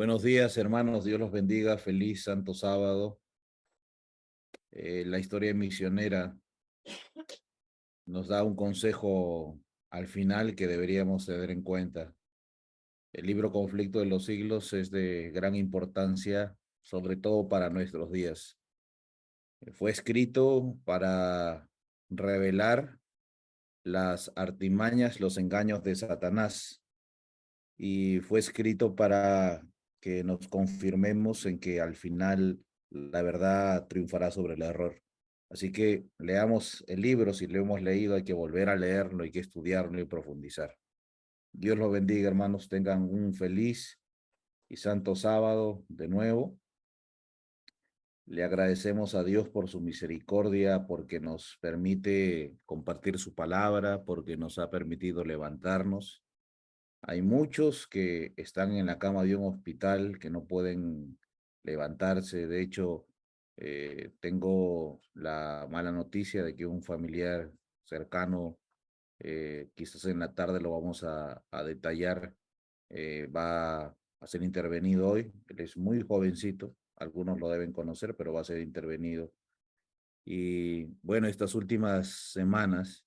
Buenos días, hermanos. Dios los bendiga. Feliz Santo Sábado. La historia misionera nos da un consejo al final que deberíamos tener en cuenta. El libro Conflicto de los Siglos es de gran importancia, sobre todo para nuestros días. Fue escrito para revelar las artimañas, los engaños de Satanás, y fue escrito para que nos confirmemos en que al final la verdad triunfará sobre el error. Así que leamos el libro. Si lo hemos leído, hay que volver a leerlo, hay que estudiarlo y profundizar. Dios los bendiga, hermanos. Tengan un feliz y santo sábado de nuevo. Le agradecemos a Dios por su misericordia, porque nos permite compartir su palabra, porque nos ha permitido levantarnos. Hay muchos que están en la cama de un hospital que no pueden levantarse. De hecho, tengo la mala noticia de que un familiar cercano, quizás en la tarde lo vamos a detallar, va a ser intervenido hoy. Él es muy jovencito, algunos lo deben conocer, pero va a ser intervenido. Y bueno, estas últimas semanas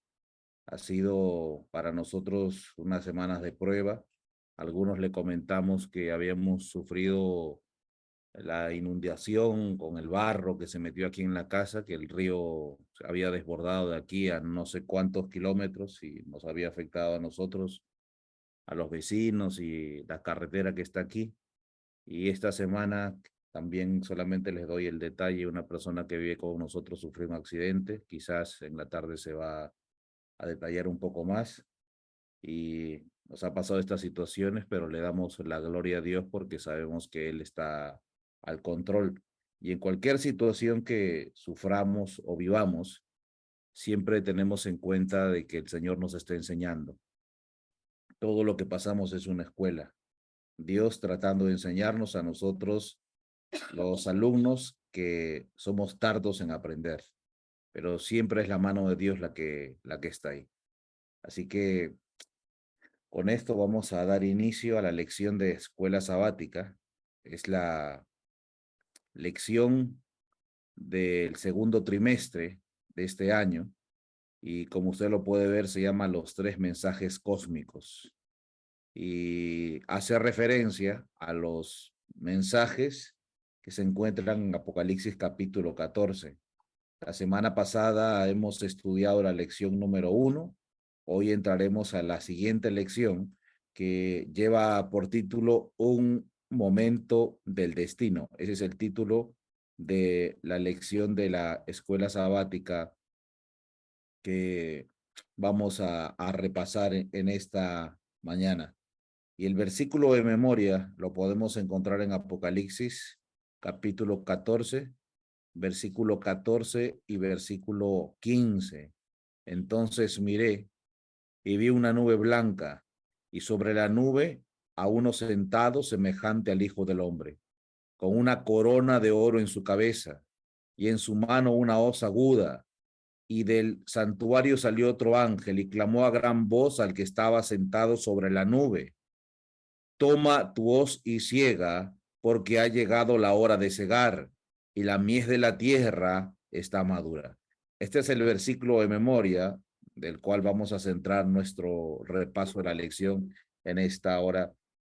ha sido para nosotros unas semanas de prueba. Algunos le comentamos que habíamos sufrido la inundación con el barro que se metió aquí en la casa, que el río se había desbordado de aquí a no sé cuántos kilómetros y nos había afectado a nosotros, a los vecinos y la carretera que está aquí. Y esta semana también solamente les doy el detalle: una persona que vive con nosotros sufrió un accidente. Quizás en la tarde se va a detallar un poco más. Y nos ha pasado estas situaciones, pero le damos la gloria a Dios porque sabemos que Él está al control. Y en cualquier situación que suframos o vivamos, siempre tenemos en cuenta de que el Señor nos está enseñando. Todo lo que pasamos es una escuela. Dios tratando de enseñarnos a nosotros, los alumnos, que somos tardos en aprender, pero siempre es la mano de Dios la que está ahí. Así que con esto vamos a dar inicio a la lección de escuela sabática. Es la lección del segundo trimestre de este año y, como usted lo puede ver, se llama Los tres mensajes cósmicos y hace referencia a los mensajes que se encuentran en Apocalipsis capítulo 14. La semana pasada hemos estudiado la lección número 1. Hoy entraremos a la siguiente lección, que lleva por título Un momento del destino. Ese es el título de la lección de la escuela sabática que vamos a repasar en esta mañana. Y el versículo de memoria lo podemos encontrar en Apocalipsis capítulo 14, versículo 14 y versículo 15. Entonces miré y vi una nube blanca, y sobre la nube a uno sentado semejante al Hijo del Hombre, con una corona de oro en su cabeza, y en su mano una hoz aguda. Y del santuario salió otro ángel y clamó a gran voz al que estaba sentado sobre la nube: Toma tu hoz y ciega, porque ha llegado la hora de cegar, y la mies de la tierra está madura. Este es el versículo de memoria del cual vamos a centrar nuestro repaso de la lección en esta hora.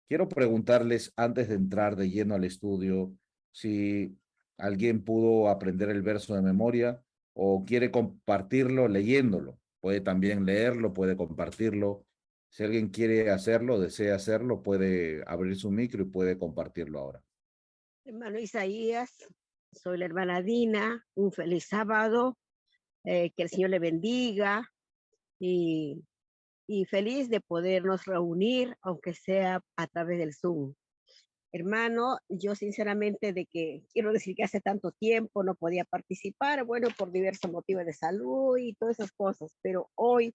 Quiero preguntarles, antes de entrar de lleno al estudio, si alguien pudo aprender el verso de memoria o quiere compartirlo leyéndolo. Puede también leerlo, puede compartirlo. Si alguien quiere hacerlo, desea hacerlo, puede abrir su micro y puede compartirlo ahora. Hermano Isaías, soy la hermana Dina, un feliz sábado, que el Señor le bendiga y, y feliz de podernos reunir, aunque sea a través del Zoom. Hermano, yo sinceramente de que quiero decir que hace tanto tiempo no podía participar, bueno, por diversos motivos de salud y todas esas cosas, pero hoy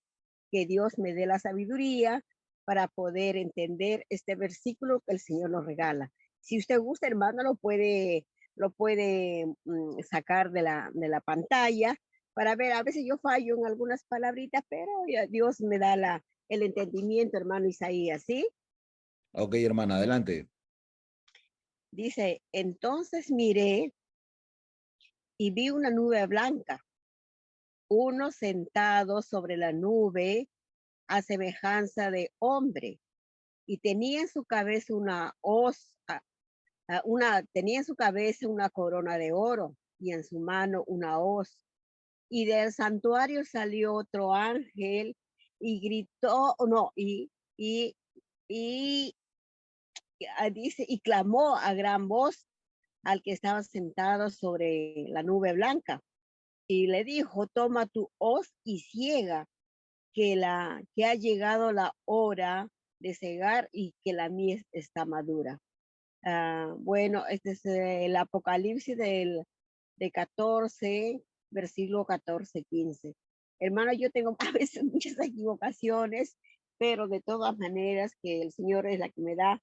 que Dios me dé la sabiduría para poder entender este versículo que el Señor nos regala. Si usted gusta, hermano, lo puede sacar de la pantalla para ver. A veces yo fallo en algunas palabritas, pero ya Dios me da el entendimiento, hermano Isaías, ¿sí? Ok, hermana, adelante. Dice, entonces miré y vi una nube blanca, uno sentado sobre la nube a semejanza de hombre, y tenía en su cabeza una hoz, tenía en su cabeza una corona de oro y en su mano una hoz. Y del santuario salió otro ángel y gritó, no, y dice, y clamó a gran voz al que estaba sentado sobre la nube blanca. Y le dijo, toma tu hoz y ciega, que ha llegado la hora de cegar y que la mies está madura. Bueno, este es el Apocalipsis de 14, versículo 14, 15. Hermano, yo tengo a veces muchas equivocaciones, pero de todas maneras que el Señor es la que me da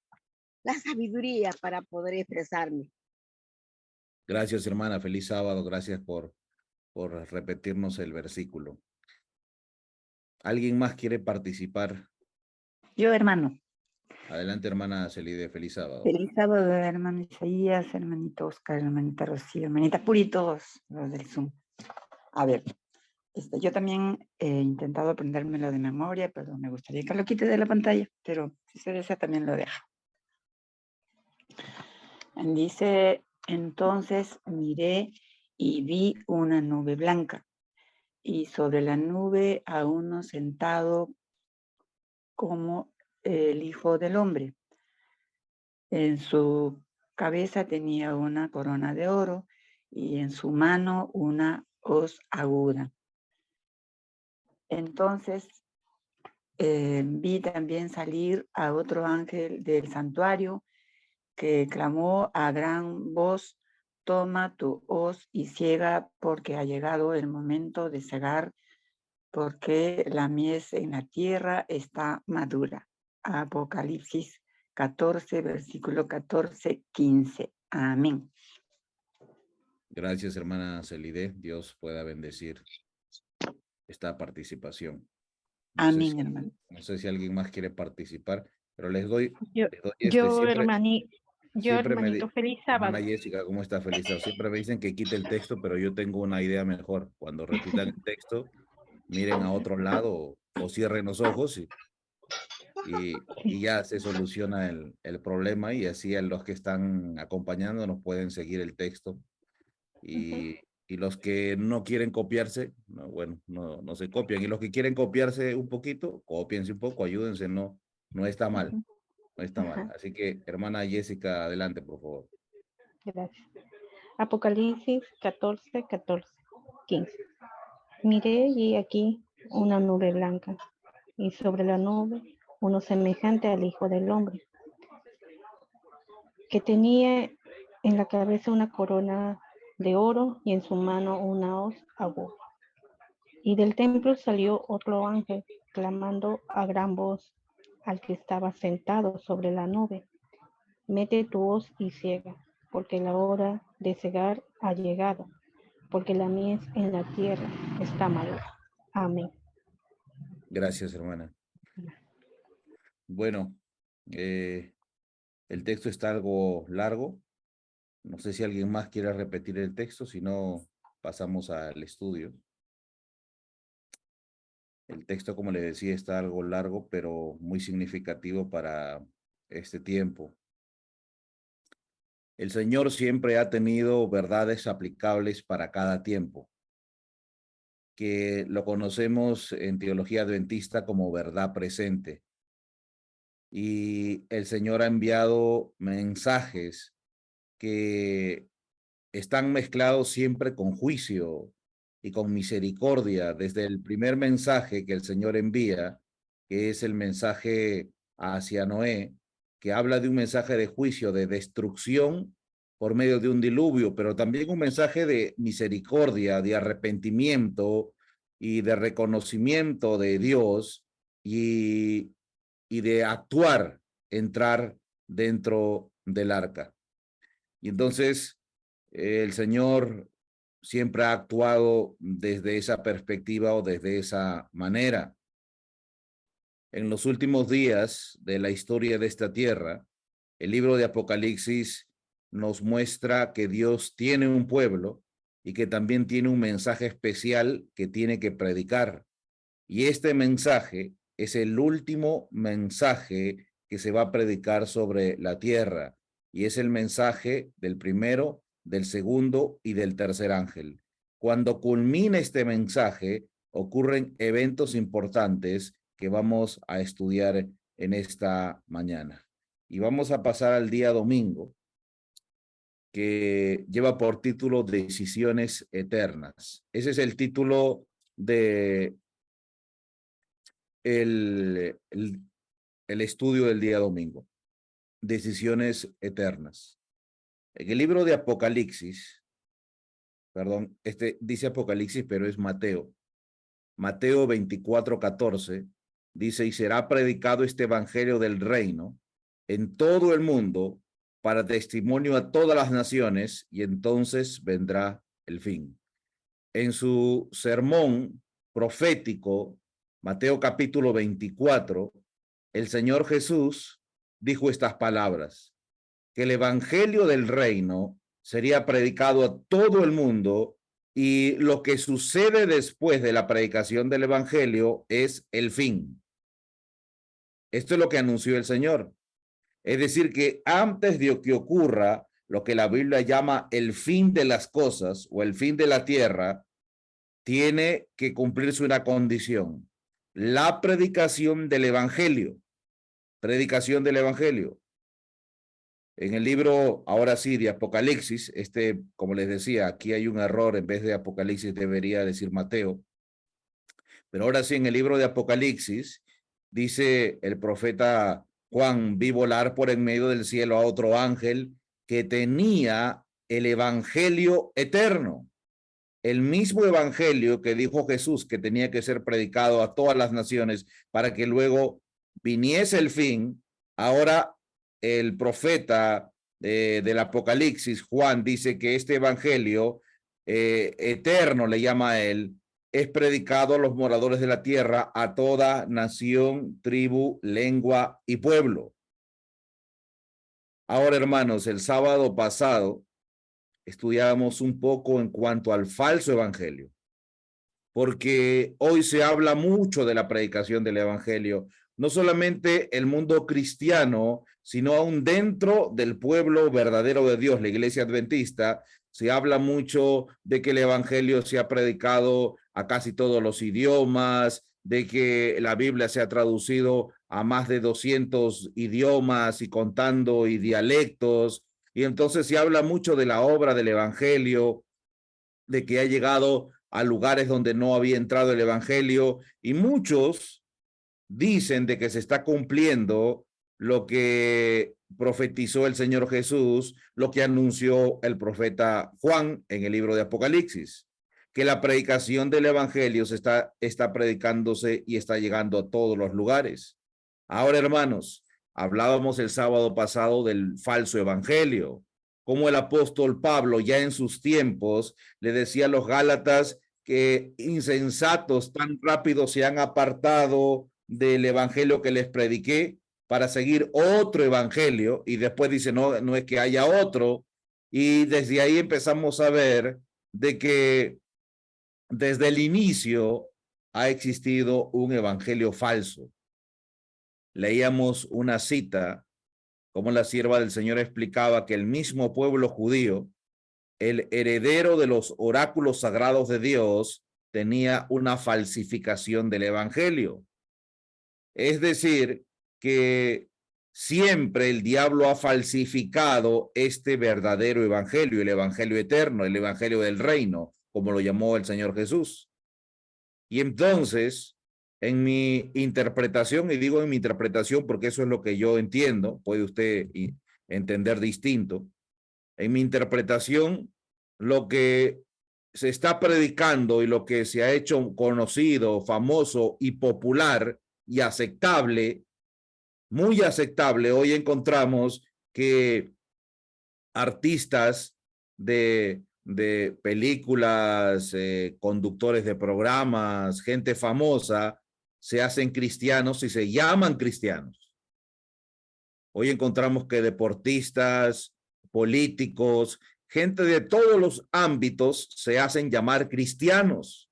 la sabiduría para poder expresarme. Gracias, hermana. Feliz sábado. Gracias por repetirnos el versículo. ¿Alguien más quiere participar? Yo, hermano. Adelante, hermana Celide. Feliz sábado. Feliz sábado, hermano Isaías, hermanito Oscar, hermanita Rocío, hermanita Puri, todos los del Zoom. A ver, yo también he intentado aprendérmelo de memoria, pero me gustaría que lo quite de la pantalla, pero si se desea también lo dejo. Dice, entonces miré y vi una nube blanca, y sobre la nube a uno sentado como el Hijo del Hombre. En su cabeza tenía una corona de oro y en su mano una hoz aguda. Entonces vi también salir a otro ángel del santuario que clamó a gran voz, toma tu hoz y ciega, porque ha llegado el momento de cegar, porque la mies en la tierra está madura. Apocalipsis 14, versículo 14, 15. Amén. Gracias, hermana Celide. Dios pueda bendecir esta participación. Amén, hermano. No sé si alguien más quiere participar, pero les doy hermanito, feliz sábado. Hermana Jessica, ¿cómo está? Feliz sábado. Siempre me dicen que quite el texto, pero yo tengo una idea mejor. Cuando repitan el texto, miren a otro lado o cierren los ojos y ya se soluciona el problema, y así a los que están acompañando nos pueden seguir el texto. Y los que no quieren copiarse, no se copian. Y los que quieren copiarse un poquito, cópiense un poco, ayúdense, no está mal. No está mal. Así que, hermana Jessica, adelante, por favor. Gracias. Apocalipsis 14, 14, 15. Miré y aquí una nube blanca, y sobre la nube uno semejante al Hijo del Hombre, que tenía en la cabeza una corona de oro y en su mano una hoz aguda. Y del templo salió otro ángel, clamando a gran voz al que estaba sentado sobre la nube, mete tu hoz y ciega, porque la hora de cegar ha llegado, porque la mies en la tierra está madura. Amén. Gracias, hermana. Bueno, el texto está algo largo. No sé si alguien más quiere repetir el texto, si no, pasamos al estudio. El texto, como le decía, está algo largo, pero muy significativo para este tiempo. El Señor siempre ha tenido verdades aplicables para cada tiempo, que lo conocemos en teología adventista como verdad presente. Y el Señor ha enviado mensajes que están mezclados siempre con juicio y con misericordia. Desde el primer mensaje que el Señor envía, que es el mensaje hacia Noé, que habla de un mensaje de juicio, de destrucción por medio de un diluvio, pero también un mensaje de misericordia, de arrepentimiento y de reconocimiento de Dios y de actuar, entrar dentro del arca. Y entonces el Señor siempre ha actuado desde esa perspectiva o desde esa manera. En los últimos días de la historia de esta tierra, el libro de Apocalipsis nos muestra que Dios tiene un pueblo y que también tiene un mensaje especial que tiene que predicar. Y este mensaje es el último mensaje que se va a predicar sobre la tierra. Y es el mensaje del primero, del segundo y del tercer ángel. Cuando culmina este mensaje, ocurren eventos importantes que vamos a estudiar en esta mañana. Y vamos a pasar al día domingo, que lleva por título Decisiones Eternas. Ese es el título de el estudio del día domingo. Decisiones Eternas. En el libro de Apocalipsis, perdón, este dice Apocalipsis, pero es Mateo. Mateo 24:14 dice, y será predicado este evangelio del reino en todo el mundo para testimonio a todas las naciones, y entonces vendrá el fin. En su sermón profético, Mateo capítulo 24, el Señor Jesús dijo estas palabras, que el evangelio del reino sería predicado a todo el mundo, y lo que sucede después de la predicación del evangelio es el fin. Esto es lo que anunció el Señor. Es decir, que antes de que ocurra lo que la Biblia llama el fin de las cosas o el fin de la tierra, tiene que cumplirse una condición: la predicación del evangelio. Predicación del evangelio. En el libro, ahora sí, de Apocalipsis, como les decía, aquí hay un error, en vez de Apocalipsis debería decir Mateo, pero ahora sí, en el libro de Apocalipsis, dice el profeta Juan, vi volar por en medio del cielo a otro ángel que tenía el evangelio eterno, el mismo evangelio que dijo Jesús que tenía que ser predicado a todas las naciones para que luego viniese el fin. Ahora el profeta del Apocalipsis, Juan, dice que este evangelio eterno, le llama a él, es predicado a los moradores de la tierra, a toda nación, tribu, lengua y pueblo. Ahora, hermanos, el sábado pasado estudiábamos un poco en cuanto al falso evangelio, porque hoy se habla mucho de la predicación del evangelio, no solamente el mundo cristiano, sino aún dentro del pueblo verdadero de Dios, la iglesia adventista. Se habla mucho de que el evangelio se ha predicado a casi todos los idiomas, de que la Biblia se ha traducido a más de 200 idiomas y contando y dialectos. Y entonces se habla mucho de la obra del evangelio, de que ha llegado a lugares donde no había entrado el evangelio, y muchos dicen de que se está cumpliendo lo que profetizó el Señor Jesús, lo que anunció el profeta Juan en el libro de Apocalipsis, que la predicación del evangelio está predicándose y está llegando a todos los lugares. Ahora, hermanos, hablábamos el sábado pasado del falso evangelio, como el apóstol Pablo ya en sus tiempos le decía a los Gálatas que insensatos tan rápido se han apartado del evangelio que les prediqué para seguir otro evangelio, y después dice, no, no es que haya otro, y desde ahí empezamos a ver de que desde el inicio ha existido un evangelio falso. Leíamos una cita, como la sierva del Señor explicaba que el mismo pueblo judío, el heredero de los oráculos sagrados de Dios, tenía una falsificación del evangelio. Es decir, que siempre el diablo ha falsificado este verdadero evangelio, el evangelio eterno, el evangelio del reino, como lo llamó el Señor Jesús. Y entonces, en mi interpretación, y digo en mi interpretación porque eso es lo que yo entiendo, puede usted entender distinto, en mi interpretación, lo que se está predicando y lo que se ha hecho conocido, famoso y popular y aceptable, muy aceptable, hoy encontramos que artistas de películas, conductores de programas, gente famosa, se hacen cristianos y se llaman cristianos. Hoy encontramos que deportistas, políticos, gente de todos los ámbitos se hacen llamar cristianos,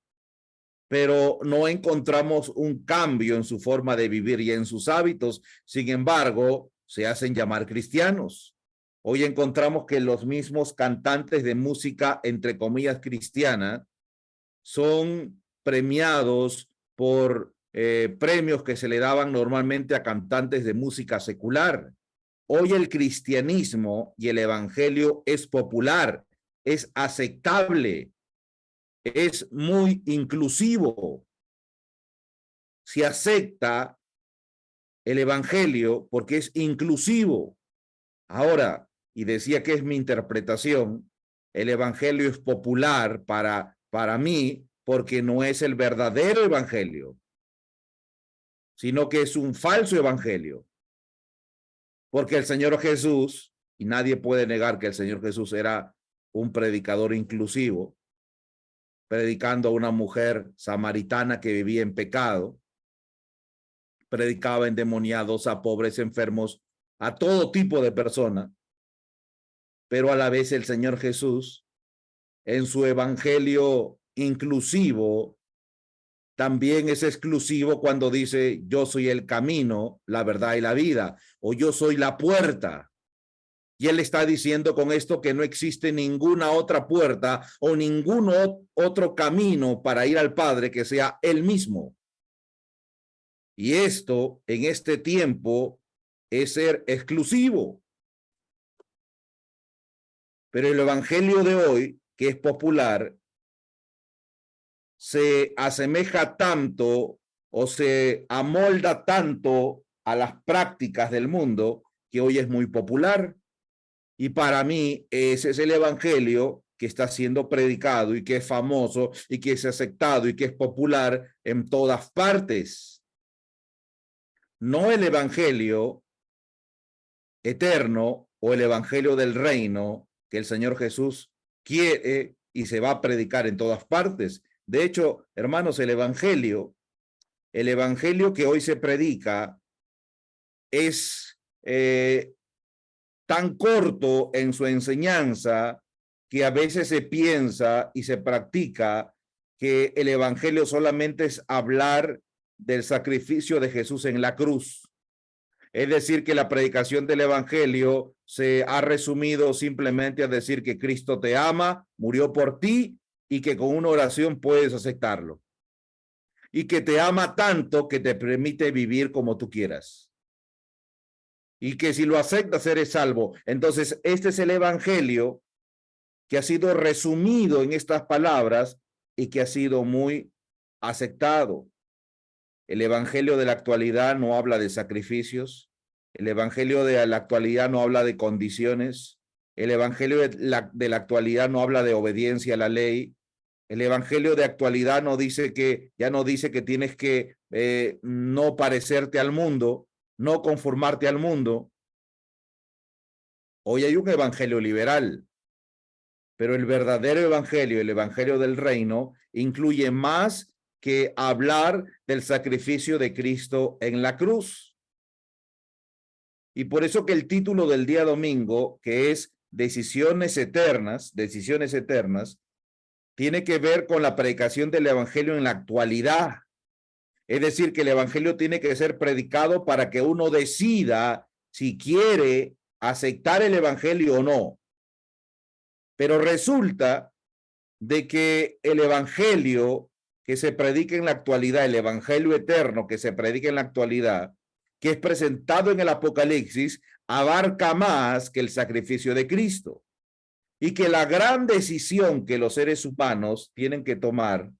pero no encontramos un cambio en su forma de vivir y en sus hábitos. Sin embargo, se hacen llamar cristianos. Hoy encontramos que los mismos cantantes de música, entre comillas, cristiana, son premiados por premios que se le daban normalmente a cantantes de música secular. Hoy el cristianismo y el evangelio es popular, es aceptable, es muy inclusivo. Se acepta el evangelio porque es inclusivo. Ahora, y decía que es mi interpretación, el evangelio es popular para mí porque no es el verdadero evangelio, sino que es un falso evangelio. Porque el Señor Jesús, y nadie puede negar que el Señor Jesús era un predicador inclusivo, predicando a una mujer samaritana que vivía en pecado, predicaba a endemoniados, a pobres, enfermos, a todo tipo de personas, pero a la vez el Señor Jesús, en su evangelio inclusivo, también es exclusivo cuando dice yo soy el camino, la verdad y la vida, o yo soy la puerta. Y él está diciendo con esto que no existe ninguna otra puerta o ningún otro camino para ir al Padre que sea él mismo. Y esto en este tiempo es ser exclusivo. Pero el evangelio de hoy, que es popular, se asemeja tanto o se amolda tanto a las prácticas del mundo que hoy es muy popular. Y para mí ese es el evangelio que está siendo predicado y que es famoso y que es aceptado y que es popular en todas partes. No el evangelio eterno o el evangelio del reino que el Señor Jesús quiere y se va a predicar en todas partes. De hecho, hermanos, el evangelio que hoy se predica es tan corto en su enseñanza que a veces se piensa y se practica que el evangelio solamente es hablar del sacrificio de Jesús en la cruz. Es decir, que la predicación del evangelio se ha resumido simplemente a decir que Cristo te ama, murió por ti y que con una oración puedes aceptarlo. Y que te ama tanto que te permite vivir como tú quieras. Y que si lo aceptas eres salvo. Entonces, este es el evangelio que ha sido resumido en estas palabras y que ha sido muy aceptado. El evangelio de la actualidad no habla de sacrificios. El evangelio de la actualidad no habla de condiciones. El evangelio de la actualidad no habla de obediencia a la ley. El evangelio de actualidad ya no dice que tienes que no parecerte al mundo, no conformarte al mundo. Hoy hay un evangelio liberal, pero el verdadero evangelio, el evangelio del reino, incluye más que hablar del sacrificio de Cristo en la cruz. Y por eso que el título del día domingo, que es Decisiones Eternas, tiene que ver con la predicación del evangelio en la actualidad. Es decir, que el evangelio tiene que ser predicado para que uno decida si quiere aceptar el evangelio o no. Pero resulta de que el evangelio que se predica en la actualidad, el evangelio eterno que se predica en la actualidad, que es presentado en el Apocalipsis, abarca más que el sacrificio de Cristo. Y que la gran decisión que los seres humanos tienen que tomar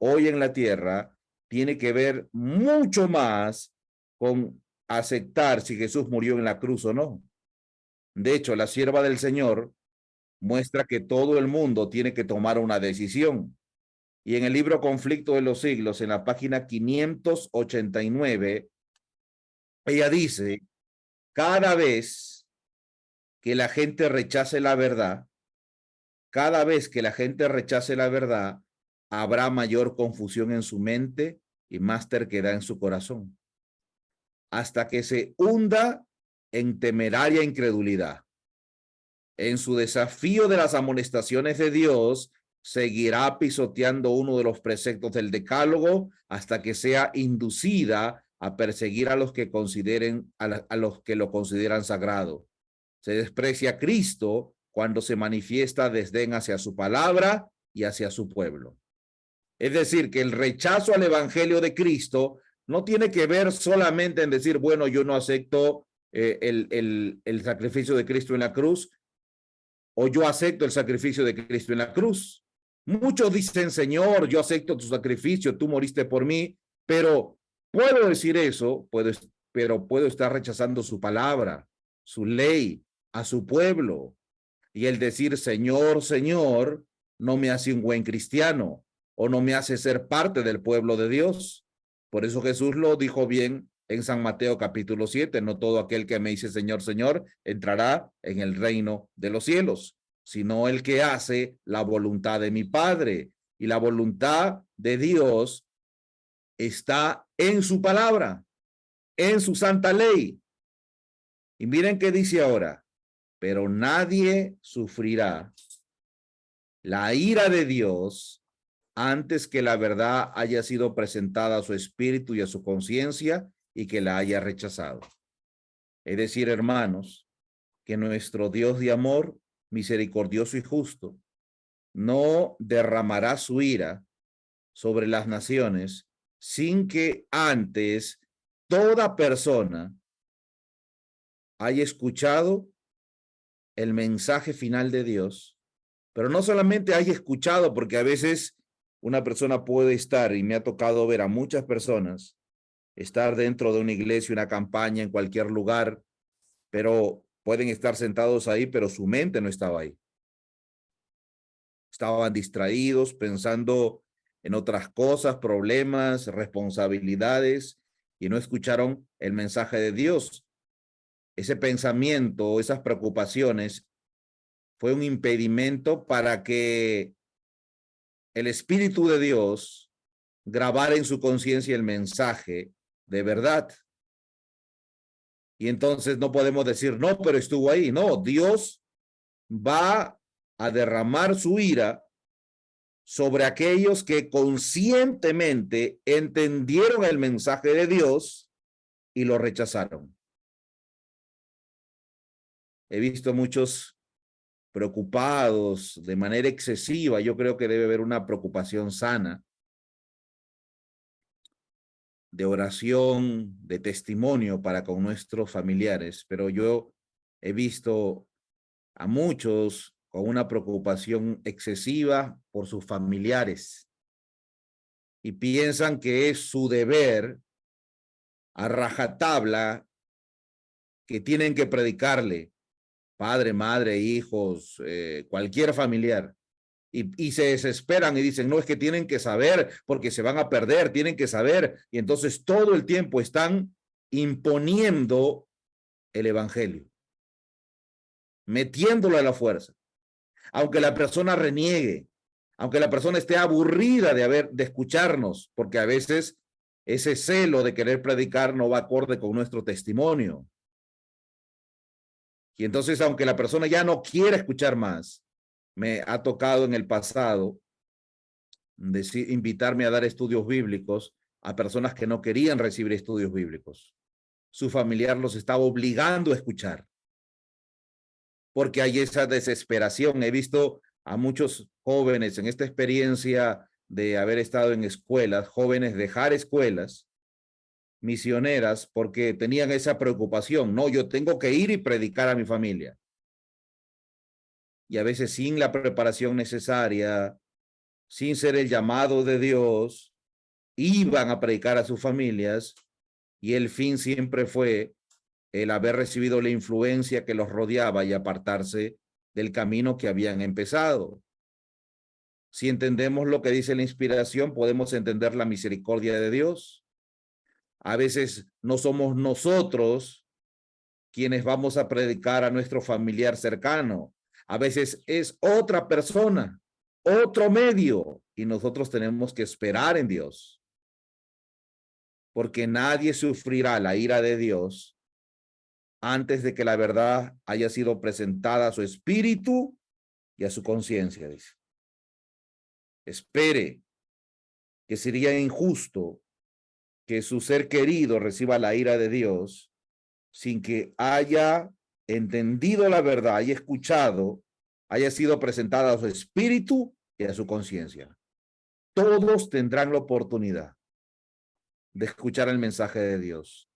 hoy en la tierra tiene que ver mucho más con aceptar si Jesús murió en la cruz o no. De hecho, la sierva del Señor muestra que todo el mundo tiene que tomar una decisión. Y en el libro Conflicto de los Siglos, en la página 589, ella dice, cada vez que la gente rechace la verdad, habrá mayor confusión en su mente y más terquedad en su corazón, hasta que se hunda en temeraria incredulidad. en su desafío de las amonestaciones de Dios, seguirá pisoteando uno de los preceptos del decálogo hasta que sea inducida a perseguir a los que consideren, a los que lo consideran sagrado. Se desprecia a Cristo cuando se manifiesta desdén hacia su palabra y hacia su pueblo. Es decir, que el rechazo al evangelio de Cristo no tiene que ver solamente en decir, bueno, yo no acepto el sacrificio de Cristo en la cruz, o yo acepto el sacrificio de Cristo en la cruz. Muchos dicen, Señor, yo acepto tu sacrificio, tú moriste por mí, pero puedo decir eso, pero puedo estar rechazando su palabra, su ley, a su pueblo. Y el decir, Señor, Señor, no me hace un buen cristiano o no me hace ser parte del pueblo de Dios. Por eso Jesús lo dijo bien en San Mateo capítulo 7, no todo aquel que me dice Señor, Señor, entrará en el reino de los cielos, sino el que hace la voluntad de mi Padre. Y la voluntad de Dios está en su palabra, en su santa ley. Y miren qué dice ahora, pero nadie sufrirá la ira de Dios antes que la verdad haya sido presentada a su espíritu y a su conciencia y que la haya rechazado. Es decir, hermanos, que nuestro Dios de amor, misericordioso y justo, no derramará su ira sobre las naciones sin que antes toda persona haya escuchado el mensaje final de Dios, pero no solamente haya escuchado, porque a veces una persona puede estar, y me ha tocado ver a muchas personas, estar dentro de una iglesia, una campaña, en cualquier lugar, pero pueden estar sentados ahí, pero su mente no estaba ahí. Estaban distraídos, pensando en otras cosas, problemas, responsabilidades, y no escucharon el mensaje de Dios. Ese pensamiento, esas preocupaciones, fue un impedimento para que el Espíritu de Dios grabara en su conciencia el mensaje de verdad. Y entonces no podemos decir, no, pero estuvo ahí. No, Dios va a derramar su ira sobre aquellos que conscientemente entendieron el mensaje de Dios y lo rechazaron. He visto muchos preocupados de manera excesiva. Yo creo que debe haber una preocupación sana de oración, de testimonio para con nuestros familiares, pero yo he visto a muchos con una preocupación excesiva por sus familiares y piensan que es su deber a rajatabla que tienen que predicarle, padre, madre, hijos, cualquier familiar. Y se desesperan y dicen, no, es que tienen que saber porque se van a perder, tienen que saber. Y entonces todo el tiempo están imponiendo el evangelio, metiéndolo a la fuerza. Aunque la persona reniegue, aunque la persona esté aburrida de escucharnos, porque a veces ese celo de querer predicar no va acorde con nuestro testimonio. Y entonces, aunque la persona ya no quiera escuchar más, me ha tocado en el pasado invitarme a dar estudios bíblicos a personas que no querían recibir estudios bíblicos. Su familiar los estaba obligando a escuchar, porque hay esa desesperación. He visto a muchos jóvenes en esta experiencia de haber estado en escuelas, jóvenes dejar escuelas misioneras porque tenían esa preocupación. No, yo tengo que ir y predicar a mi familia. Y a veces sin la preparación necesaria, sin ser el llamado de Dios, iban a predicar a sus familias y el fin siempre fue el haber recibido la influencia que los rodeaba y apartarse del camino que habían empezado. Si entendemos lo que dice la inspiración, podemos entender la misericordia de Dios. A veces no somos nosotros quienes vamos a predicar a nuestro familiar cercano. A veces es otra persona, otro medio, y nosotros tenemos que esperar en Dios. Porque nadie sufrirá la ira de Dios antes de que la verdad haya sido presentada a su espíritu y a su conciencia, dice. Espere, que sería injusto que su ser querido reciba la ira de Dios sin que haya entendido la verdad, haya escuchado, haya sido presentada a su espíritu y a su conciencia. Todos tendrán la oportunidad de escuchar el mensaje de Dios.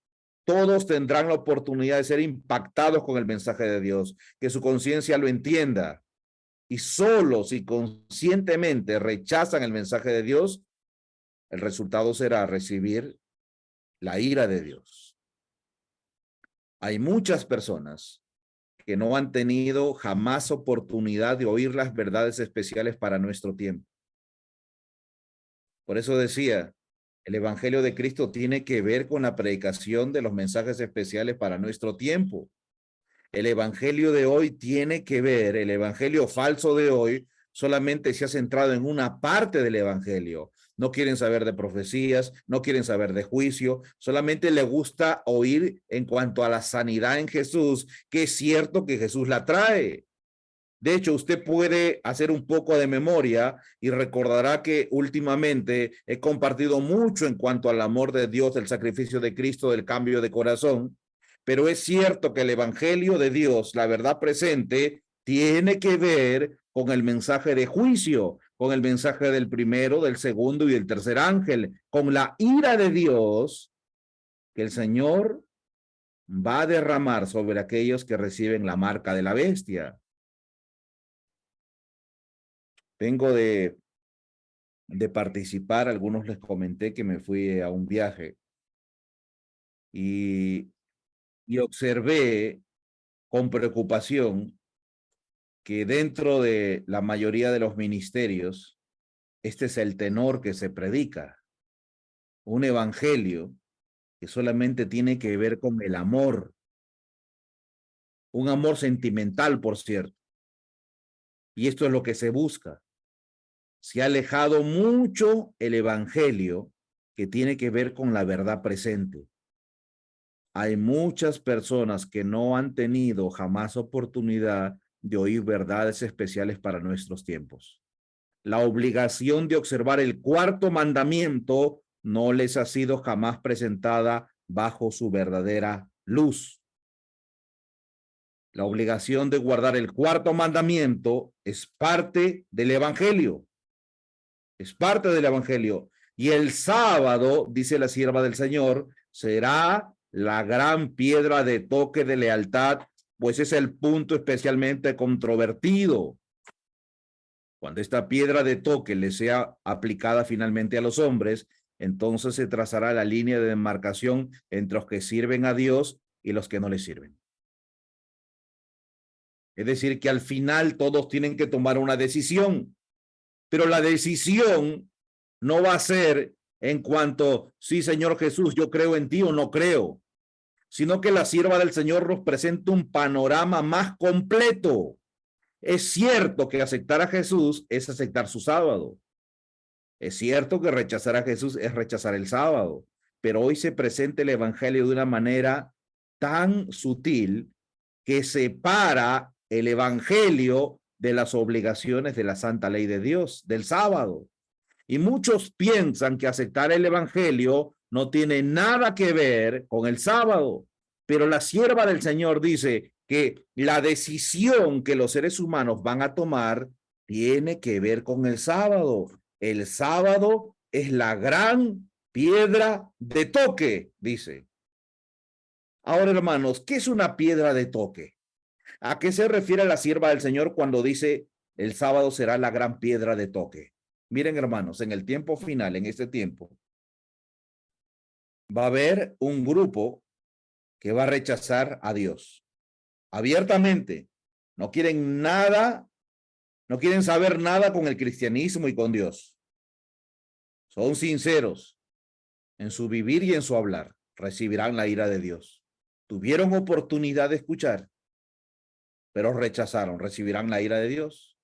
Todos tendrán la oportunidad de ser impactados con el mensaje de Dios, que su conciencia lo entienda. Y solo si conscientemente rechazan el mensaje de Dios, el resultado será recibir la ira de Dios. Hay muchas personas que no han tenido jamás oportunidad de oír las verdades especiales para nuestro tiempo. Por eso decía, el Evangelio de Cristo tiene que ver con la predicación de los mensajes especiales para nuestro tiempo. El Evangelio de hoy tiene que ver, el Evangelio falso de hoy solamente se ha centrado en una parte del Evangelio. No quieren saber de profecías, no quieren saber de juicio, solamente les gusta oír en cuanto a la sanidad en Jesús, que es cierto que Jesús la trae. De hecho, usted puede hacer un poco de memoria y recordará que últimamente he compartido mucho en cuanto al amor de Dios, del sacrificio de Cristo, del cambio de corazón. Pero es cierto que el Evangelio de Dios, la verdad presente, tiene que ver con el mensaje de juicio, con el mensaje del primero, del segundo y del tercer ángel, con la ira de Dios que el Señor va a derramar sobre aquellos que reciben la marca de la bestia. Vengo de participar, algunos les comenté que me fui a un viaje y observé con preocupación que dentro de la mayoría de los ministerios, este es el tenor que se predica, un evangelio que solamente tiene que ver con el amor, un amor sentimental, por cierto. Y esto es lo que se busca. Se ha alejado mucho el evangelio que tiene que ver con la verdad presente. Hay muchas personas que no han tenido jamás oportunidad de oír verdades especiales para nuestros tiempos. La obligación de observar el cuarto mandamiento no les ha sido jamás presentada bajo su verdadera luz. La obligación de guardar el cuarto mandamiento es parte del evangelio. Es parte del evangelio. Y el sábado, dice la sierva del Señor, será la gran piedra de toque de lealtad, pues es el punto especialmente controvertido. Cuando esta piedra de toque le sea aplicada finalmente a los hombres, entonces se trazará la línea de demarcación entre los que sirven a Dios y los que no le sirven. Es decir, que al final todos tienen que tomar una decisión, pero la decisión no va a ser en cuanto, sí, Señor Jesús, yo creo en ti o no creo, sino que la sierva del Señor nos presenta un panorama más completo. Es cierto que aceptar a Jesús es aceptar su sábado. Es cierto que rechazar a Jesús es rechazar el sábado, pero hoy se presenta el evangelio de una manera tan sutil que separa el evangelio de las obligaciones de la santa ley de Dios, del sábado. Y muchos piensan que aceptar el evangelio no tiene nada que ver con el sábado, pero la sierva del Señor dice que la decisión que los seres humanos van a tomar tiene que ver con el sábado. El sábado es la gran piedra de toque, dice. Ahora, hermanos, ¿qué es una piedra de toque? ¿A qué se refiere la sierva del Señor cuando dice el sábado será la gran piedra de toque? Miren, hermanos, en el tiempo final, en este tiempo, va a haber un grupo que va a rechazar a Dios abiertamente. No quieren nada, no quieren saber nada con el cristianismo y con Dios. Son sinceros en su vivir y en su hablar. Recibirán la ira de Dios. Tuvieron oportunidad de escuchar, pero rechazaron. Recibirán la ira de Dios.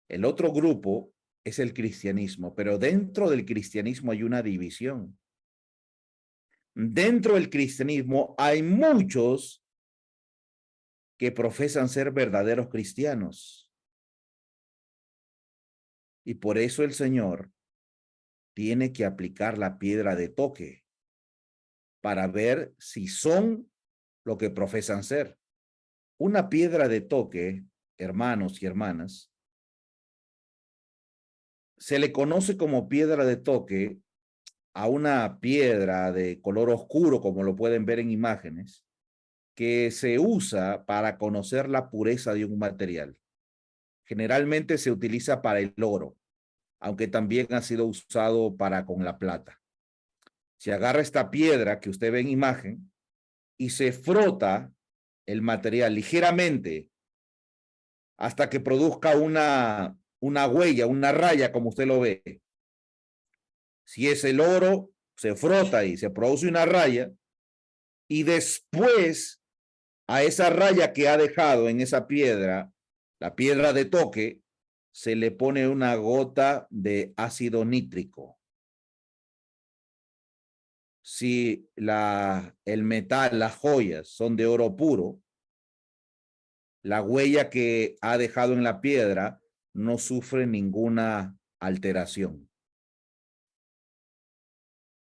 El otro grupo es el cristianismo, pero dentro del cristianismo hay una división. Dentro del cristianismo hay muchos que profesan ser verdaderos cristianos. Y por eso el Señor tiene que aplicar la piedra de toque para ver si son lo que profesan ser. Una piedra de toque, hermanos y hermanas, se le conoce como piedra de toque a una piedra de color oscuro, como lo pueden ver en imágenes, que se usa para conocer la pureza de un material. Generalmente se utiliza para el oro, aunque también ha sido usado para con la plata. Se agarra esta piedra que usted ve en imagen y se frota el material ligeramente hasta que produzca una huella, una raya, como usted lo ve. Si es el oro, se frota y se produce una raya, y después a esa raya que ha dejado en esa piedra, la piedra de toque, se le pone una gota de ácido nítrico. Si el metal, las joyas son de oro puro, la huella que ha dejado en la piedra no sufre ninguna alteración.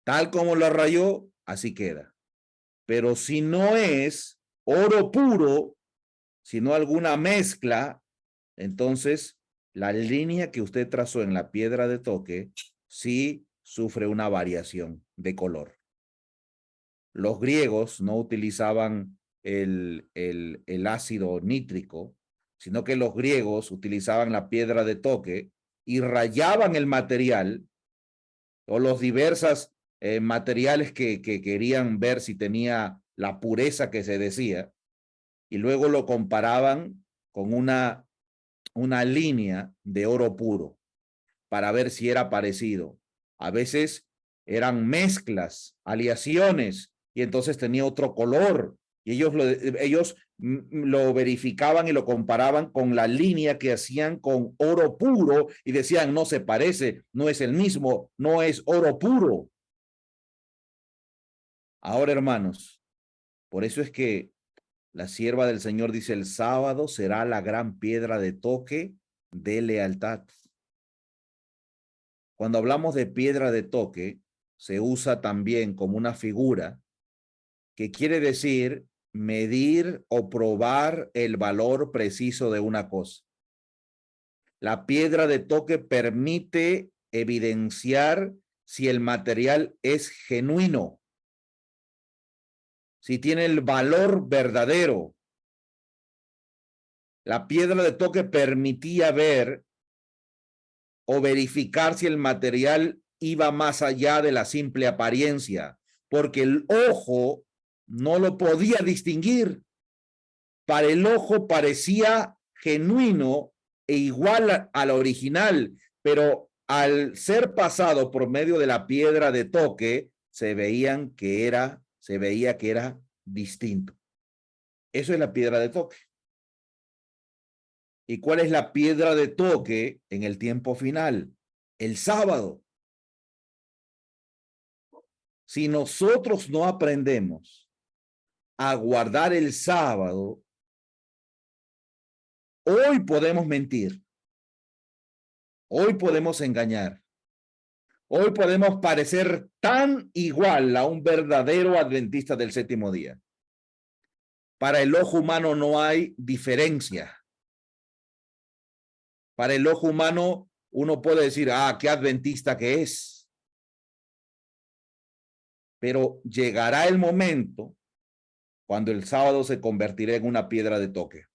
Tal como lo rayó, así queda. Pero si no es oro puro, sino alguna mezcla, entonces la línea que usted trazó en la piedra de toque sí sufre una variación de color. Los griegos no utilizaban el ácido nítrico, sino que los griegos utilizaban la piedra de toque y rayaban el material o los diversos materiales que querían ver si tenía la pureza que se decía, y luego lo comparaban con una línea de oro puro para ver si era parecido. A veces eran mezclas, aleaciones, y entonces tenía otro color. Y ellos lo verificaban y lo comparaban con la línea que hacían con oro puro y decían, no se parece, no es el mismo, no es oro puro. Ahora, hermanos, por eso es que la sierva del Señor dice, el sábado será la gran piedra de toque de lealtad. Cuando hablamos de piedra de toque, se usa también como una figura que quiere decir medir o probar el valor preciso de una cosa. La piedra de toque permite evidenciar si el material es genuino, si tiene el valor verdadero. La piedra de toque permitía ver o verificar si el material iba más allá de la simple apariencia, porque el ojo no lo podía distinguir. Para el ojo parecía genuino e igual al original, pero al ser pasado por medio de la piedra de toque, se veía que era distinto. Eso es la piedra de toque. ¿Y cuál es la piedra de toque en el tiempo final? El sábado. Si nosotros no aprendemos a guardar el sábado, hoy podemos mentir, hoy podemos engañar, hoy podemos parecer tan igual a un verdadero adventista del séptimo día. Para el ojo humano no hay diferencia. Para el ojo humano uno puede decir, qué adventista que es. Pero llegará el momento cuando el sábado se convertirá en una piedra de toque.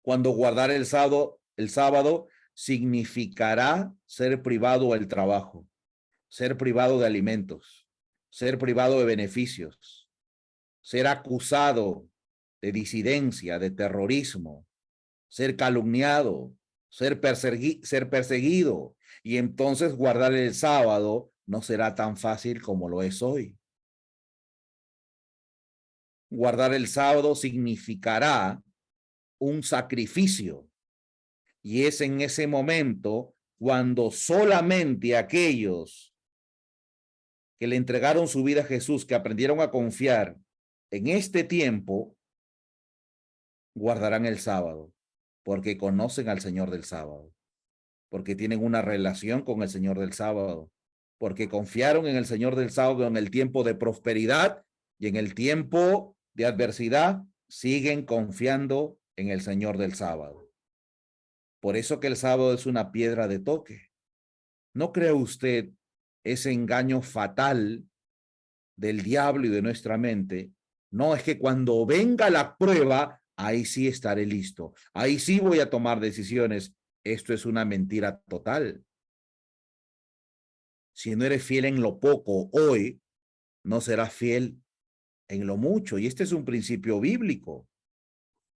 Cuando guardar el sábado significará ser privado del trabajo, ser privado de alimentos, ser privado de beneficios, ser acusado de disidencia, de terrorismo, ser calumniado, ser perseguido. Y entonces guardar el sábado no será tan fácil como lo es hoy. Guardar el sábado significará un sacrificio. Y es en ese momento cuando solamente aquellos que le entregaron su vida a Jesús, que aprendieron a confiar en este tiempo, guardarán el sábado, porque conocen al Señor del sábado, porque tienen una relación con el Señor del sábado, porque confiaron en el Señor del sábado en el tiempo de prosperidad y en el tiempo de adversidad siguen confiando en el Señor del sábado. Por eso que el sábado es una piedra de toque. ¿No cree usted ese engaño fatal del diablo y de nuestra mente? No, es que cuando venga la prueba, ahí sí estaré listo. Ahí sí voy a tomar decisiones. Esto es una mentira total. Si no eres fiel en lo poco hoy, no serás fiel en lo mucho. Y este es un principio bíblico.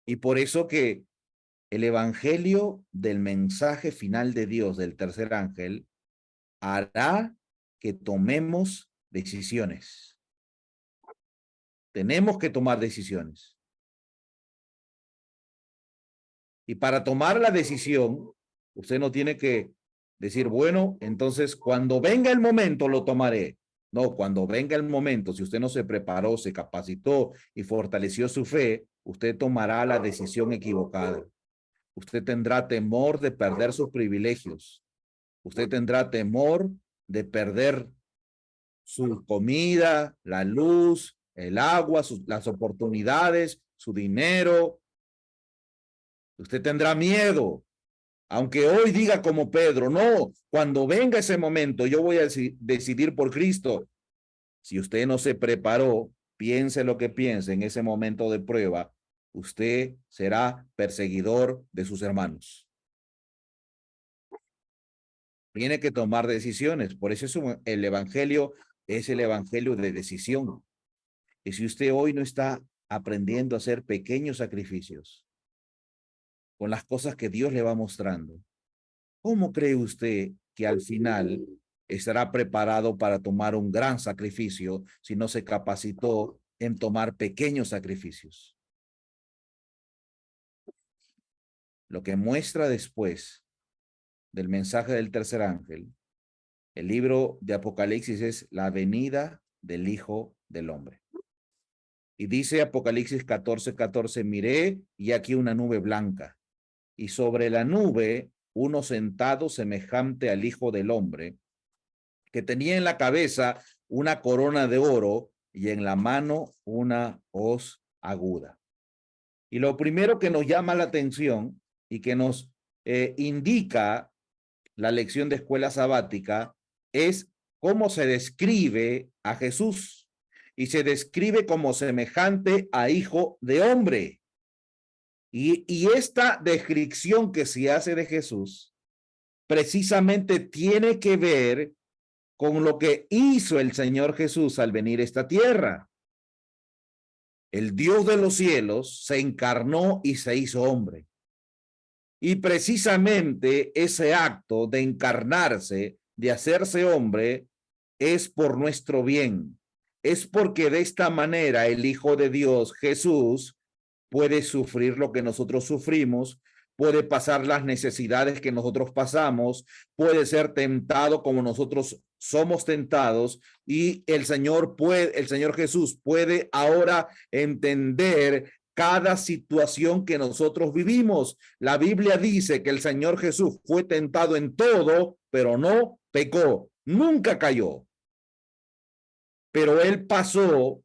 Y por eso que el evangelio del mensaje final de Dios, del tercer ángel, hará que tomemos decisiones. Tenemos que tomar decisiones. Y para tomar la decisión, usted no tiene que decir, bueno, entonces cuando venga el momento lo tomaré. No, cuando venga el momento, si usted no se preparó, se capacitó y fortaleció su fe, usted tomará la decisión equivocada. Usted tendrá temor de perder sus privilegios. Usted tendrá temor de perder su comida, la luz, el agua, las oportunidades, su dinero. Usted tendrá miedo, aunque hoy diga como Pedro, no, cuando venga ese momento yo voy a decidir por Cristo. Si usted no se preparó, piense lo que piense en ese momento de prueba, usted será perseguidor de sus hermanos. Tiene que tomar decisiones, por eso el evangelio es el evangelio de decisión. Y si usted hoy no está aprendiendo a hacer pequeños sacrificios con las cosas que Dios le va mostrando, ¿cómo cree usted que al final estará preparado para tomar un gran sacrificio si no se capacitó en tomar pequeños sacrificios? Lo que muestra después del mensaje del tercer ángel, el libro de Apocalipsis, es la venida del Hijo del Hombre. Y dice Apocalipsis 14:14, miré y aquí una nube blanca, y sobre la nube uno sentado semejante al Hijo del Hombre, que tenía en la cabeza una corona de oro y en la mano una hoz aguda. Y lo primero que nos llama la atención y que nos indica la lección de escuela sabática es cómo se describe a Jesús. Y se describe como semejante a Hijo de Hombre. Y esta descripción que se hace de Jesús precisamente tiene que ver con lo que hizo el Señor Jesús al venir a esta tierra. El Dios de los cielos se encarnó y se hizo hombre. Y precisamente ese acto de encarnarse, de hacerse hombre, es por nuestro bien. Es porque de esta manera el Hijo de Dios, Jesús, puede sufrir lo que nosotros sufrimos, puede pasar las necesidades que nosotros pasamos, puede ser tentado como nosotros somos tentados, y el Señor Jesús puede ahora entender cada situación que nosotros vivimos. La Biblia dice que el Señor Jesús fue tentado en todo, pero no pecó, nunca cayó. Pero él pasó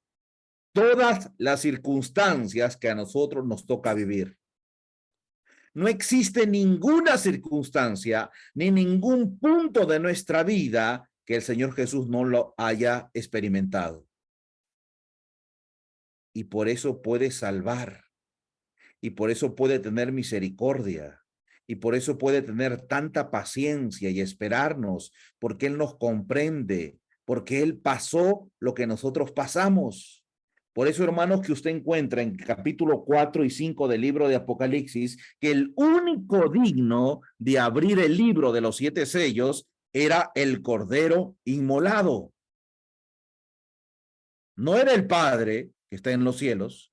todas las circunstancias que a nosotros nos toca vivir. No existe ninguna circunstancia ni ningún punto de nuestra vida que el Señor Jesús no lo haya experimentado. Y por eso puede salvar. Y por eso puede tener misericordia. Y por eso puede tener tanta paciencia y esperarnos, porque Él nos comprende, porque Él pasó lo que nosotros pasamos. Por eso, hermanos, que usted encuentra en capítulo 4 y 5 del libro de Apocalipsis, que el único digno de abrir el libro de los 7 sellos era el Cordero inmolado. No era el Padre que está en los cielos,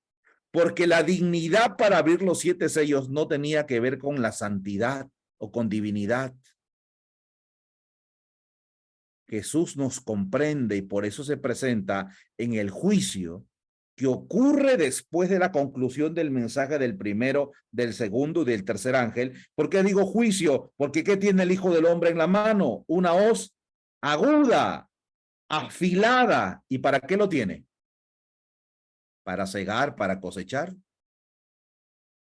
porque la dignidad para abrir los 7 sellos no tenía que ver con la santidad o con divinidad. Jesús nos comprende y por eso se presenta en el juicio que ocurre después de la conclusión del mensaje del primero, del segundo y del tercer ángel. ¿Por qué digo juicio? Porque ¿qué tiene el Hijo del Hombre en la mano? Una hoz aguda, afilada. ¿Y para qué lo tiene? Para cegar, para cosechar.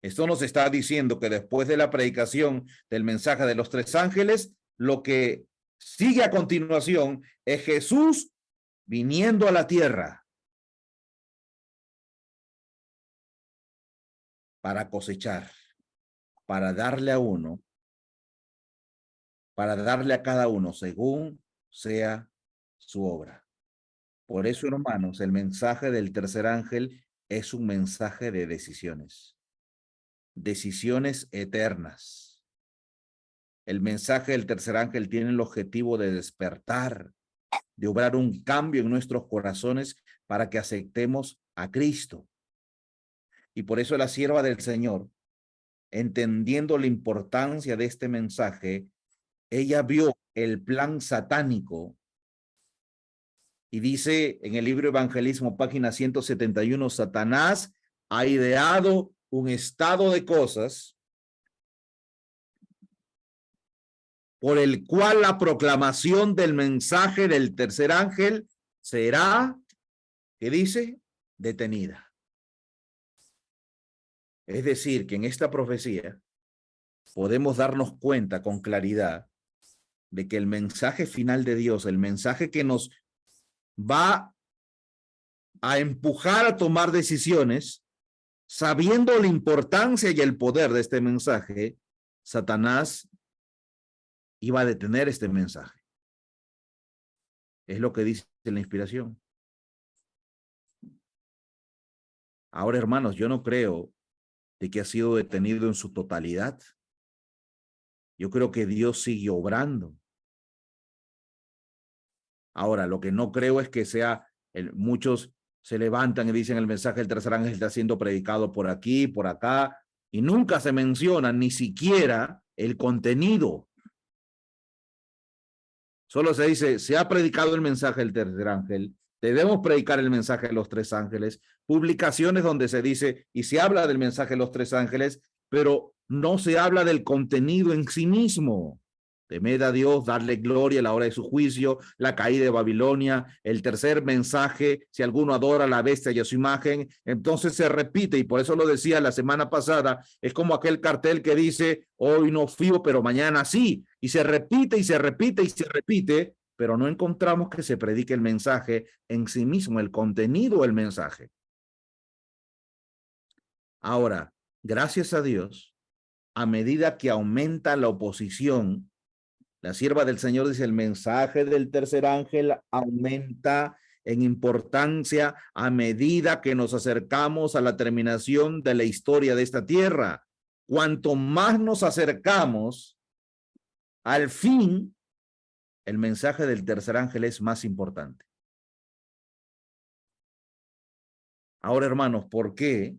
Esto nos está diciendo que después de la predicación del mensaje de los tres ángeles, lo que sigue a continuación es Jesús viniendo a la tierra para cosechar, para darle a uno, para darle a cada uno según sea su obra. Por eso, hermanos, el mensaje del tercer ángel es un mensaje de decisiones. Decisiones eternas. El mensaje del tercer ángel tiene el objetivo de despertar, de obrar un cambio en nuestros corazones para que aceptemos a Cristo. Y por eso la sierva del Señor, entendiendo la importancia de este mensaje, ella vio el plan satánico y dice en el libro Evangelismo, página 171, Satanás ha ideado un estado de cosas por el cual la proclamación del mensaje del tercer ángel será, ¿qué dice? Detenida. Es decir, que en esta profecía podemos darnos cuenta con claridad de que el mensaje final de Dios, el mensaje que nos va a empujar a tomar decisiones, sabiendo la importancia y el poder de este mensaje, Satanás iba a detener este mensaje. Es lo que dice la inspiración. Ahora, hermanos, yo no creo de que ha sido detenido en su totalidad. Yo creo que Dios sigue obrando. Ahora, lo que no creo es que sea, muchos se levantan y dicen el mensaje del tercer ángel está siendo predicado por aquí, por acá, y nunca se menciona ni siquiera el contenido. Solo se dice, se ha predicado el mensaje del tercer ángel, debemos predicar el mensaje de los tres ángeles, publicaciones donde se dice y se habla del mensaje de los tres ángeles, pero no se habla del contenido en sí mismo. Temed a Dios, darle gloria a la hora de su juicio, la caída de Babilonia, el tercer mensaje, si alguno adora a la bestia y a su imagen, entonces se repite, y por eso lo decía la semana pasada, es como aquel cartel que dice, hoy no fío, pero mañana sí, y se repite y se repite y se repite, pero no encontramos que se predique el mensaje en sí mismo, el contenido del mensaje. Ahora, gracias a Dios, a medida que aumenta la oposición, la sierva del Señor dice, el mensaje del tercer ángel aumenta en importancia a medida que nos acercamos a la terminación de la historia de esta tierra. Cuanto más nos acercamos al fin, el mensaje del tercer ángel es más importante. Ahora, hermanos, ¿por qué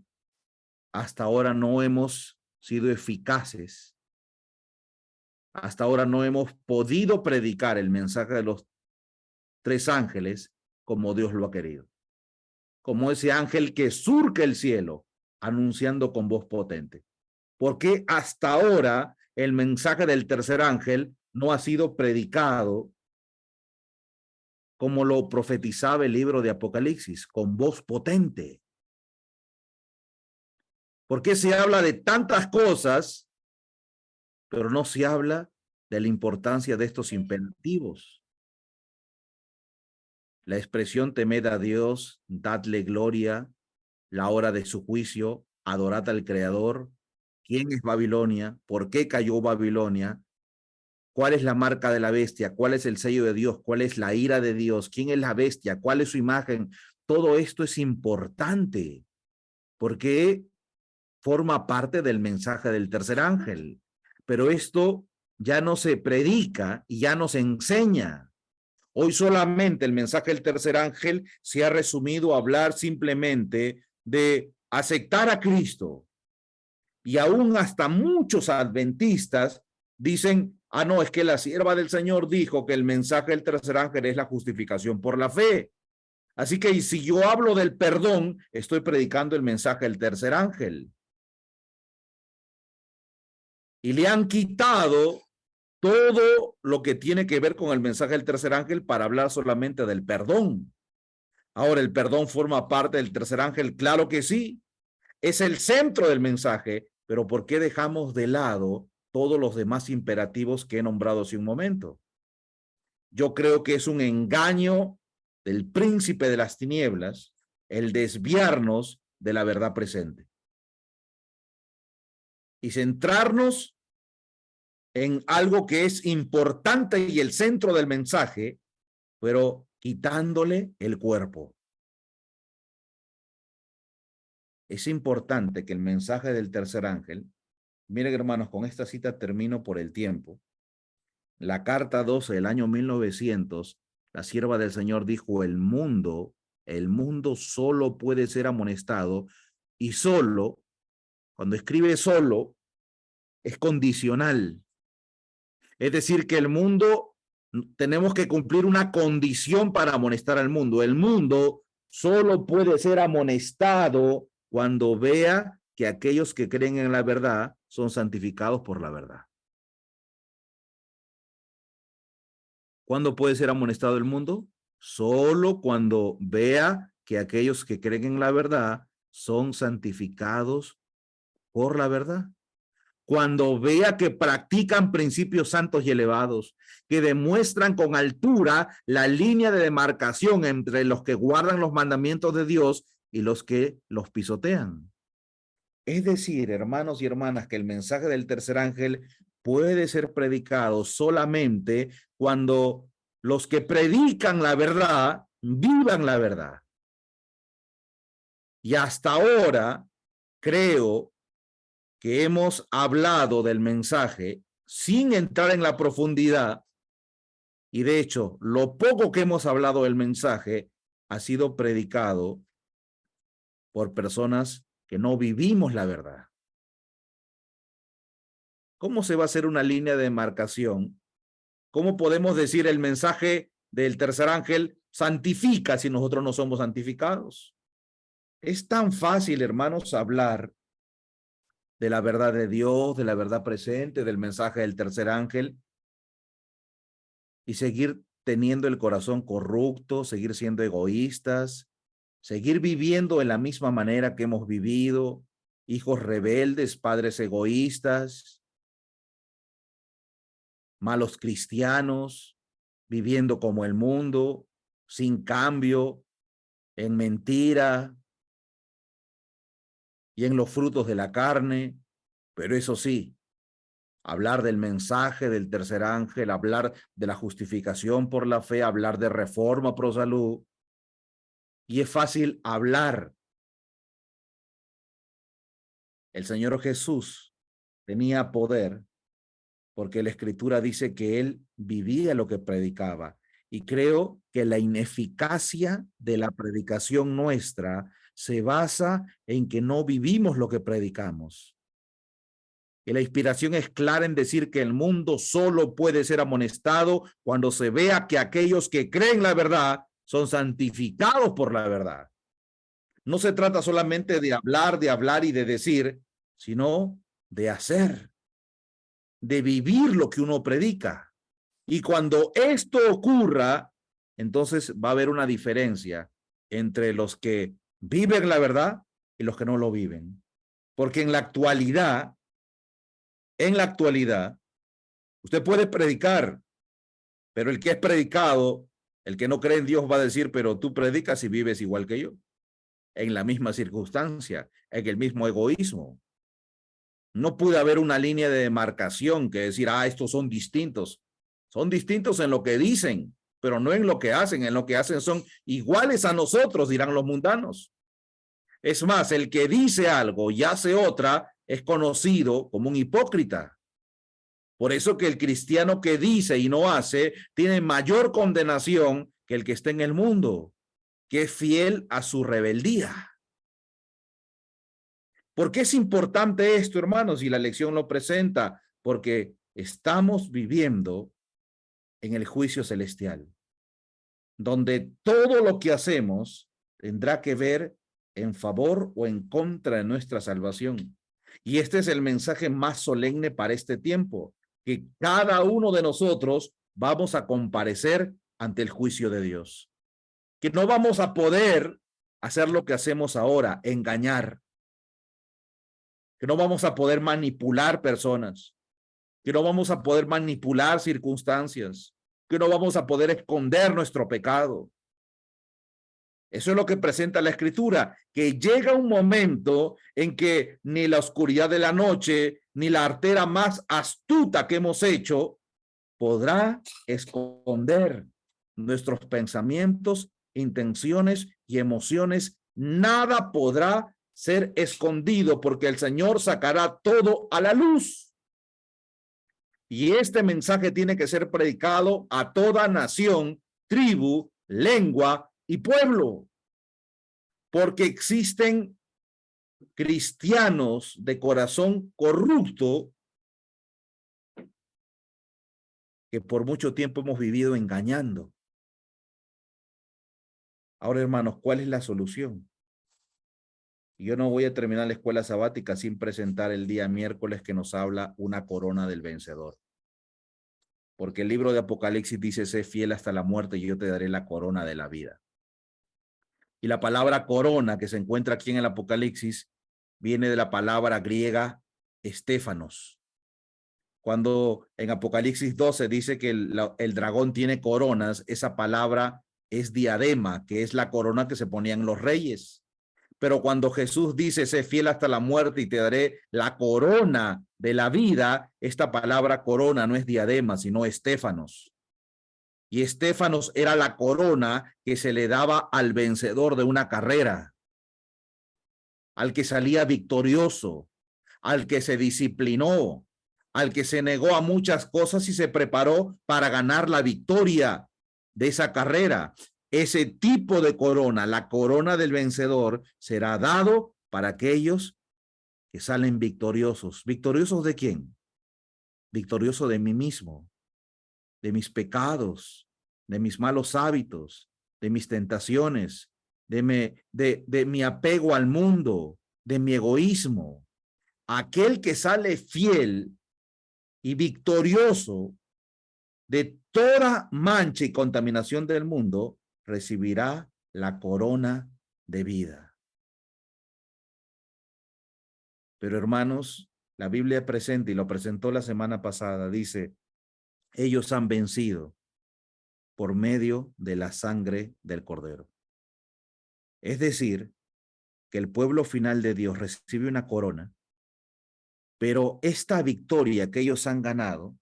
hasta ahora no hemos sido eficaces? Hasta ahora no hemos podido predicar el mensaje de los tres ángeles como Dios lo ha querido. Como ese ángel que surca el cielo anunciando con voz potente. Porque hasta ahora el mensaje del tercer ángel no ha sido predicado como lo profetizaba el libro de Apocalipsis, con voz potente. Porque se habla de tantas cosas, pero no se habla de la importancia de estos imperativos. La expresión temed a Dios, dadle gloria, la hora de su juicio, adorad al Creador. ¿Quién es Babilonia? ¿Por qué cayó Babilonia? ¿Cuál es la marca de la bestia? ¿Cuál es el sello de Dios? ¿Cuál es la ira de Dios? ¿Quién es la bestia? ¿Cuál es su imagen? Todo esto es importante porque forma parte del mensaje del tercer ángel. Pero esto ya no se predica y ya no se enseña. Hoy solamente el mensaje del tercer ángel se ha resumido a hablar simplemente de aceptar a Cristo. Y aún hasta muchos adventistas dicen, ah, no, es que la sierva del Señor dijo que el mensaje del tercer ángel es la justificación por la fe. Así que si yo hablo del perdón, estoy predicando el mensaje del tercer ángel. Y le han quitado todo lo que tiene que ver con el mensaje del tercer ángel para hablar solamente del perdón. Ahora, ¿el perdón forma parte del tercer ángel? Claro que sí. Es el centro del mensaje, pero ¿por qué dejamos de lado todos los demás imperativos que he nombrado hace un momento? Yo creo que es un engaño del príncipe de las tinieblas el desviarnos de la verdad presente y centrarnos en algo que es importante y el centro del mensaje, pero quitándole el cuerpo. Es importante que el mensaje del tercer ángel, miren hermanos, con esta cita termino por el tiempo. La carta 12 del año 1900, la sierva del Señor dijo, el mundo solo puede ser amonestado, y solo, cuando escribe solo, es condicional. Es decir, que el mundo, tenemos que cumplir una condición para amonestar al mundo. El mundo solo puede ser amonestado cuando vea que aquellos que creen en la verdad son santificados por la verdad. ¿Cuándo puede ser amonestado el mundo? Solo cuando vea que aquellos que creen en la verdad son santificados por la verdad. Cuando vea que practican principios santos y elevados, que demuestran con altura la línea de demarcación entre los que guardan los mandamientos de Dios y los que los pisotean. Es decir, hermanos y hermanas, que el mensaje del tercer ángel puede ser predicado solamente cuando los que predican la verdad vivan la verdad. Y hasta ahora creo que hemos hablado del mensaje sin entrar en la profundidad, y de hecho, lo poco que hemos hablado del mensaje ha sido predicado por personas que no vivimos la verdad. ¿Cómo se va a hacer una línea de demarcación? ¿Cómo podemos decir el mensaje del tercer ángel santifica si nosotros no somos santificados? Es tan fácil, hermanos, hablar de la verdad de Dios, de la verdad presente, del mensaje del tercer ángel, y seguir teniendo el corazón corrupto, seguir siendo egoístas, seguir viviendo en la misma manera que hemos vivido, hijos rebeldes, padres egoístas, malos cristianos, viviendo como el mundo, sin cambio, en mentira y en los frutos de la carne. Pero eso sí, hablar del mensaje del tercer ángel, hablar de la justificación por la fe, hablar de reforma pro salud. Y es fácil hablar. El Señor Jesús tenía poder porque la Escritura dice que él vivía lo que predicaba. Y creo que la ineficacia de la predicación nuestra se basa en que no vivimos lo que predicamos. Y la inspiración es clara en decir que el mundo solo puede ser amonestado cuando se vea que aquellos que creen la verdad son santificados por la verdad. No se trata solamente de hablar y de decir, sino de hacer, de vivir lo que uno predica. Y cuando esto ocurra, entonces va a haber una diferencia entre los que viven la verdad y los que no lo viven. Porque en la actualidad, usted puede predicar, pero el que es predicado, el que no cree en Dios va a decir, pero tú predicas y vives igual que yo, en la misma circunstancia, en el mismo egoísmo. No puede haber una línea de demarcación que decir, estos son distintos. Son distintos en lo que dicen, pero no en lo que hacen. En lo que hacen son iguales a nosotros, dirán los mundanos. Es más, el que dice algo y hace otra es conocido como un hipócrita. Por eso que el cristiano que dice y no hace tiene mayor condenación que el que está en el mundo, que es fiel a su rebeldía. ¿Por qué es importante esto, hermanos? Y la lección lo presenta, porque estamos viviendo en el juicio celestial. donde todo lo que hacemos tendrá que ver en favor o en contra de nuestra salvación. Y este es el mensaje más solemne para este tiempo, que cada uno de nosotros vamos a comparecer ante el juicio de Dios. Que no vamos a poder hacer lo que hacemos ahora, engañar. Que no vamos a poder manipular personas. Que no vamos a poder manipular circunstancias. Que no vamos a poder esconder nuestro pecado. Eso es lo que presenta la Escritura, que llega un momento en que ni la oscuridad de la noche, ni la artera más astuta que hemos hecho, podrá esconder nuestros pensamientos, intenciones y emociones. Nada podrá ser escondido porque el Señor sacará todo a la luz. Y este mensaje tiene que ser predicado a toda nación, tribu, lengua y pueblo, porque existen cristianos de corazón corrupto que por mucho tiempo hemos vivido engañando. Ahora, hermanos, ¿cuál es la solución? Yo no voy a terminar la escuela sabática sin presentar el día miércoles que nos habla una corona del vencedor. Porque el libro de Apocalipsis dice, sé fiel hasta la muerte y yo te daré la corona de la vida. Y la palabra corona que se encuentra aquí en el Apocalipsis viene de la palabra griega estéfanos. Cuando en Apocalipsis 12 dice que el dragón tiene coronas, esa palabra es diadema, que es la corona que se ponían los reyes. Pero cuando Jesús dice, sé fiel hasta la muerte y te daré la corona de la vida, esta palabra corona no es diadema, sino estéfanos. Y estéfanos era la corona que se le daba al vencedor de una carrera, al que salía victorioso, al que se disciplinó, al que se negó a muchas cosas y se preparó para ganar la victoria de esa carrera. Ese tipo de corona, la corona del vencedor, será dado para aquellos que salen victoriosos. ¿Victoriosos de quién? Victorioso de mí mismo, de mis pecados, de mis malos hábitos, de mis tentaciones, de mi apego al mundo, de mi egoísmo. Aquel que sale fiel y victorioso de toda mancha y contaminación del mundo, recibirá la corona de vida. Pero hermanos, la Biblia presenta, y lo presentó la semana pasada, dice, ellos han vencido por medio de la sangre del Cordero. Es decir, que el pueblo final de Dios recibe una corona, pero esta victoria que ellos han ganado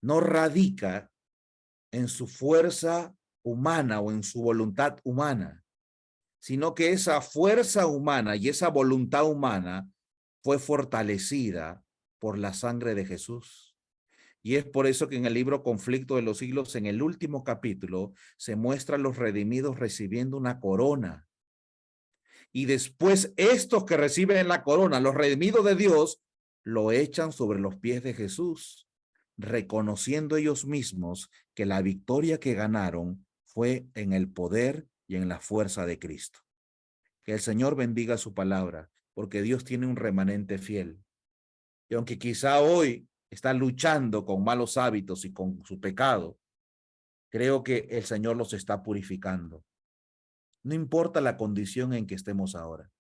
no radica en su fuerza humana o en su voluntad humana, sino que esa fuerza humana y esa voluntad humana fue fortalecida por la sangre de Jesús. Y es por eso que en el libro Conflicto de los Siglos, en el último capítulo, se muestran los redimidos recibiendo una corona. Y después estos que reciben la corona, los redimidos de Dios, lo echan sobre los pies de Jesús, reconociendo ellos mismos que la victoria que ganaron fue en el poder y en la fuerza de Cristo. Que el Señor bendiga su palabra, porque Dios tiene un remanente fiel. Y aunque quizá hoy está luchando con malos hábitos y con su pecado, creo que el Señor los está purificando. No importa la condición en que estemos ahora.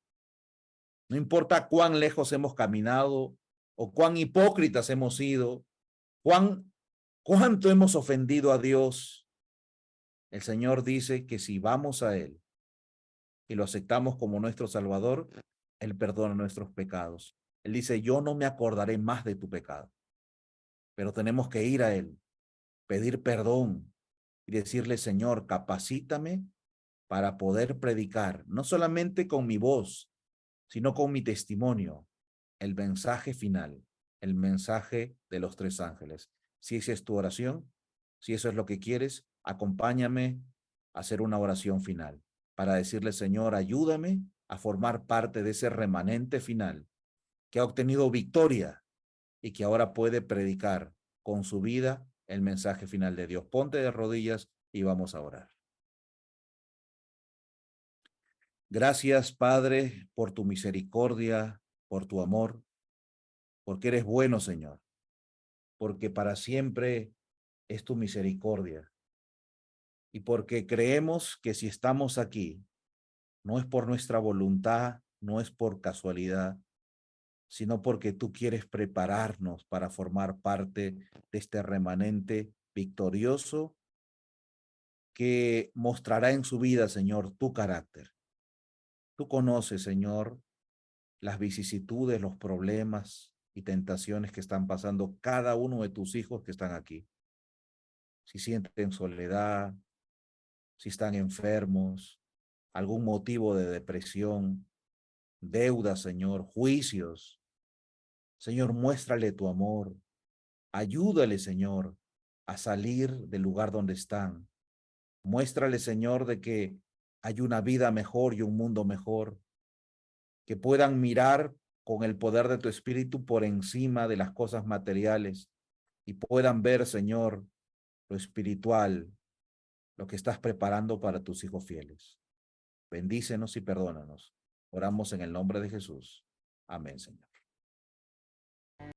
No importa cuán lejos hemos caminado o cuán hipócritas hemos sido, cuánto hemos ofendido a Dios. El Señor dice que si vamos a Él y lo aceptamos como nuestro Salvador, Él perdona nuestros pecados. Él dice, yo no me acordaré más de tu pecado. Pero tenemos que ir a Él, pedir perdón y decirle, Señor, capacítame para poder predicar, no solamente con mi voz, sino con mi testimonio, el mensaje final, el mensaje de los tres ángeles. Si esa es tu oración, si eso es lo que quieres, acompáñame a hacer una oración final para decirle, Señor, ayúdame a formar parte de ese remanente final que ha obtenido victoria y que ahora puede predicar con su vida el mensaje final de Dios. Ponte de rodillas y vamos a orar. Gracias, Padre, por tu misericordia, por tu amor, porque eres bueno, Señor, porque para siempre es tu misericordia y porque creemos que si estamos aquí, no es por nuestra voluntad, no es por casualidad, sino porque tú quieres prepararnos para formar parte de este remanente victorioso que mostrará en su vida, Señor, tu carácter. Tú conoces, Señor, las vicisitudes, los problemas y tentaciones que están pasando cada uno de tus hijos que están aquí. Si sienten soledad, si están enfermos, algún motivo de depresión, deudas, Señor, juicios. Señor, muéstrale tu amor. Ayúdale, Señor, a salir del lugar donde están. Muéstrale, Señor, de que hay una vida mejor y un mundo mejor, que puedan mirar con el poder de tu espíritu por encima de las cosas materiales y puedan ver, Señor, lo espiritual, lo que estás preparando para tus hijos fieles. Bendícenos y perdónanos. Oramos en el nombre de Jesús. Amén, Señor.